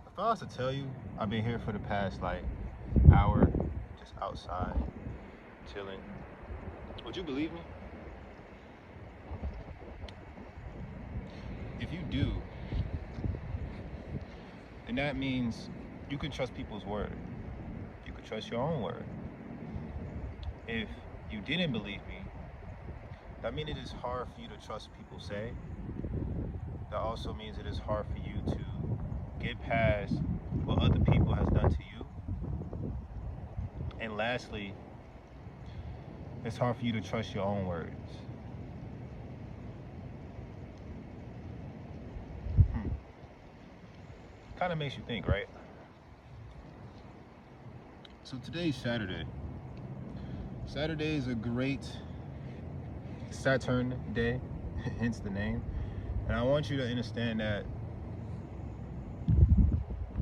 If I was to tell you, I've been here for the past like hour, just outside, chilling. Would you believe me? If you do, then that means you can trust people's word. You can trust your own word. If you didn't believe me, that means it is hard for you to trust people say. That also means it is hard for you to get past what other people has done to you. And lastly, it's hard for you to trust your own words. Hmm. Kind of makes you think, right? So today's Saturday. Saturday is a great Saturn day, hence the name. And I want you to understand that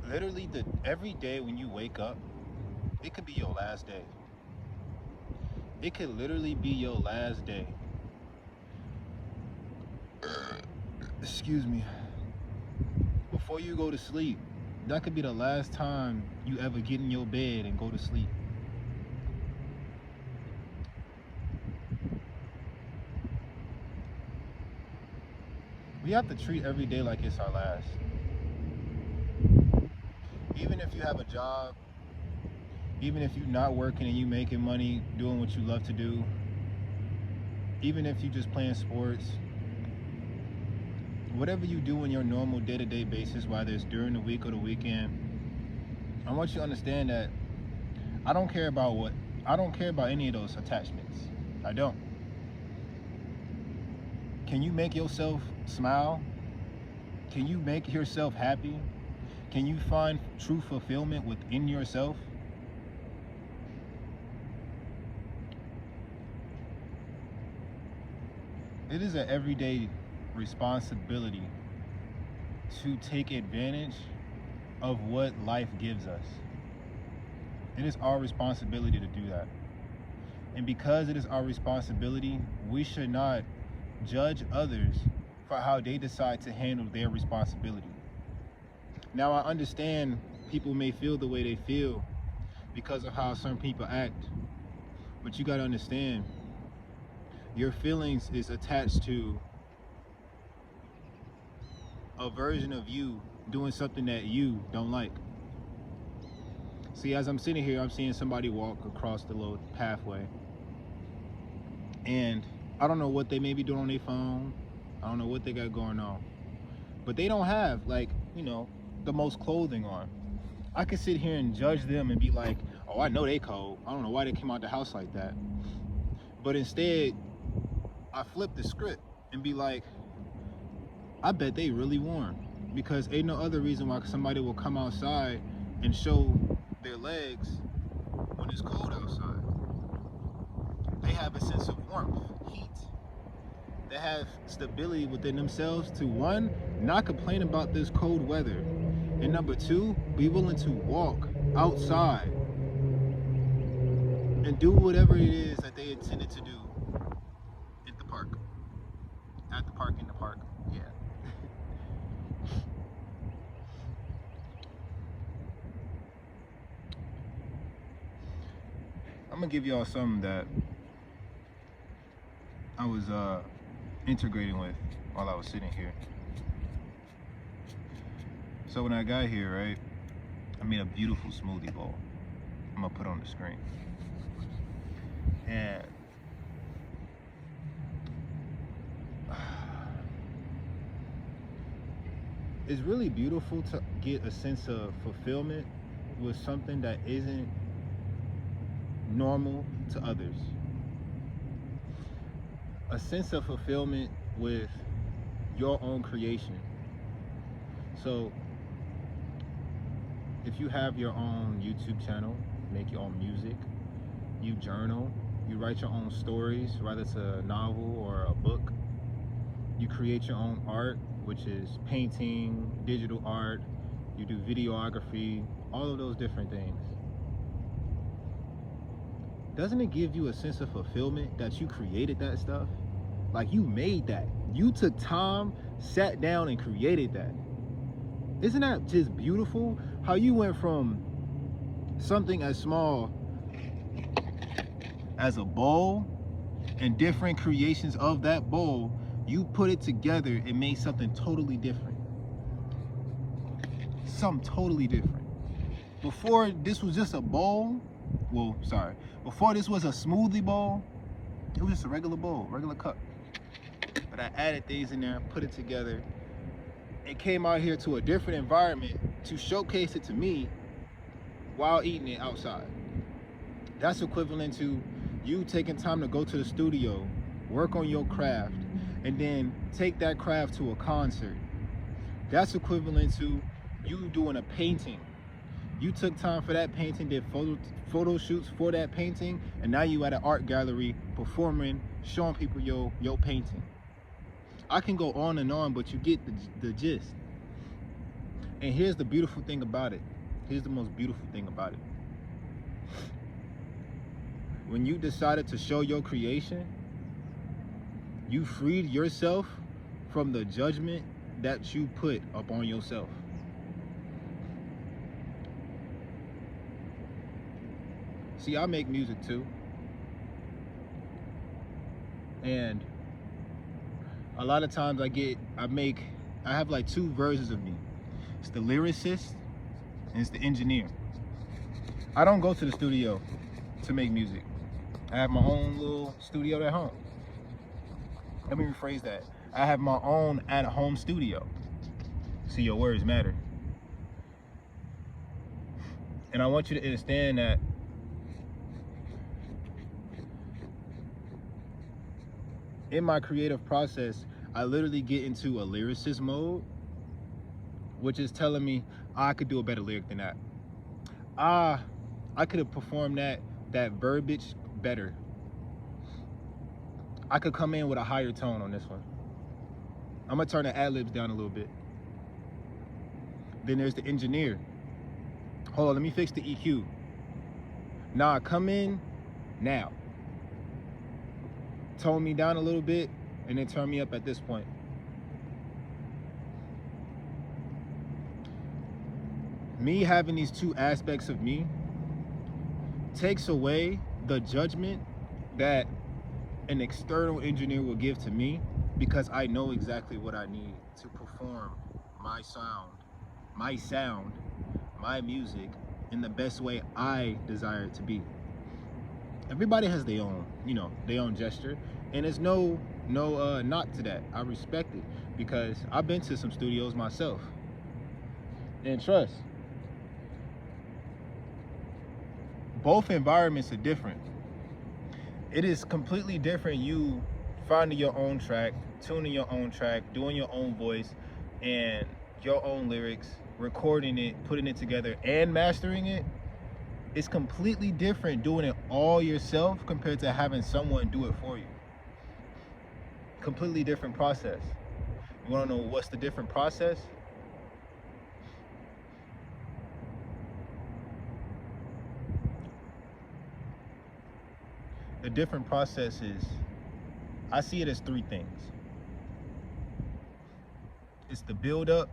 literally every day when you wake up, it could be your last day. It could literally be your last day. Excuse me. Before you go to sleep, that could be the last time you ever get in your bed and go to sleep. We have to treat every day like it's our last. Even if you have a job, even if you're not working and you making money doing what you love to do, even if you just playing sports, whatever you do on your normal day-to-day basis, whether it's during the week or the weekend, I want you to understand that I don't care about any of those attachments. I don't. Can you make yourself smile? Can you make yourself happy? Can you find true fulfillment within yourself? It is an everyday responsibility to take advantage of what life gives us. It is our responsibility to do that. And because it is our responsibility, we should not judge others for how they decide to handle their responsibility. Now, I understand people may feel the way they feel because of how some people act, but you gotta understand, your feelings is attached to a version of you doing something that you don't like. See, as I'm sitting here, I'm seeing somebody walk across the little pathway, and I don't know what they may be doing on their phone. I don't know what they got going on, but they don't have, like, the most clothing on. I could sit here and judge them and be like, oh, I know they cold. I don't know why they came out the house like that. But instead, I flip the script and be like, I bet they really warm, because ain't no other reason why somebody will come outside and show their legs when it's cold outside. They have a sense of warmth, heat. They have stability within themselves to, one, not complain about this cold weather, and number two, be willing to walk outside and do whatever it is that they intended to do at the park. In the park, yeah. I'm gonna give y'all something that I was integrating with while I was sitting here. So when I got here, right, I made a beautiful smoothie bowl. I'm gonna put on the screen. And it's really beautiful to get a sense of fulfillment with something that isn't normal to others. A sense of fulfillment with your own creation. So if you have your own YouTube channel, make your own music, you journal, you write your own stories, whether it's a novel or a book, you create your own art, which is painting, digital art, you do videography, all of those different things. Doesn't it give you a sense of fulfillment that you created that stuff? Like, you made that. You took time, sat down and created that. Isn't that just beautiful? How you went from something as small as a bowl and different creations of that bowl, you put it together and made something totally different. Something totally different. Before this was just a bowl, before this was a smoothie bowl, it was just a regular bowl, regular cup. But I added things in there, put it together, and came out here to a different environment to showcase it to me while eating it outside. That's equivalent to you taking time to go to the studio, work on your craft, and then take that craft to a concert. That's equivalent to you doing a painting. You took time for that painting, did photo shoots for that painting, and now you at an art gallery performing, showing people your painting. I can go on and on, but you get the gist. And here's the beautiful thing about it. Here's the most beautiful thing about it. When you decided to show your creation, you freed yourself from the judgment that you put upon yourself. See, I make music too. And a lot of times I have like two versions of me. It's the lyricist and it's the engineer. I don't go to the studio to make music. I have my own little studio at home. Let me rephrase that. I have my own at-home studio. See, your words matter. And I want you to understand that in my creative process, I literally get into a lyricist mode, which is telling me I could do a better lyric than that. I could have performed that verbiage better. I could come in with a higher tone on this one. I'm gonna turn the ad-libs down a little bit. Then there's the engineer. Hold on, let me fix the EQ. Nah, come in now. Tone me down a little bit and then turn me up at this point. Me having these two aspects of me takes away the judgment that an external engineer will give to me, because I know exactly what I need to perform my sound, my music in the best way I desire it to be. Everybody has their own, their own gesture, and there's no knock to that. I respect it because I've been to some studios myself. And trust, both environments are different. It is completely different you finding your own track, tuning your own track, doing your own voice and your own lyrics, recording it, putting it together and mastering it. It's completely different doing it all yourself compared to having someone do it for you. Completely different process. You wanna know what's the different process? The different process is, I see it as three things. It's the build up,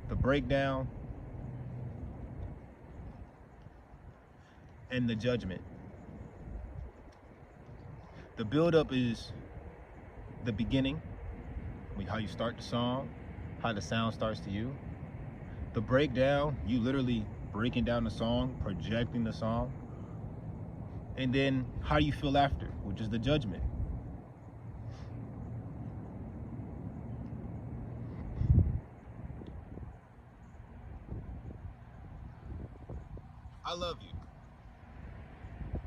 the breakdown, and the judgment. The build up is the beginning, how you start the song, how the sound starts to you. The breakdown, you literally breaking down the song, projecting the song. And then how you feel after, which is the judgment. I love you.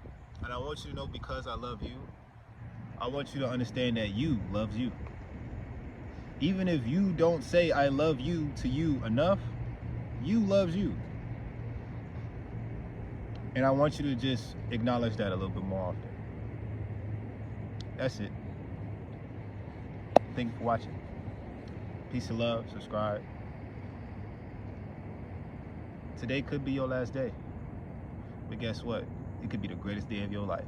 And I want you to know, because I love you, I want you to understand that you loves you. Even if you don't say I love you to you enough, you loves you. And I want you to just acknowledge that a little bit more often. That's it. Thank you for watching. Peace and love, subscribe. Today could be your last day. But guess what? It could be the greatest day of your life.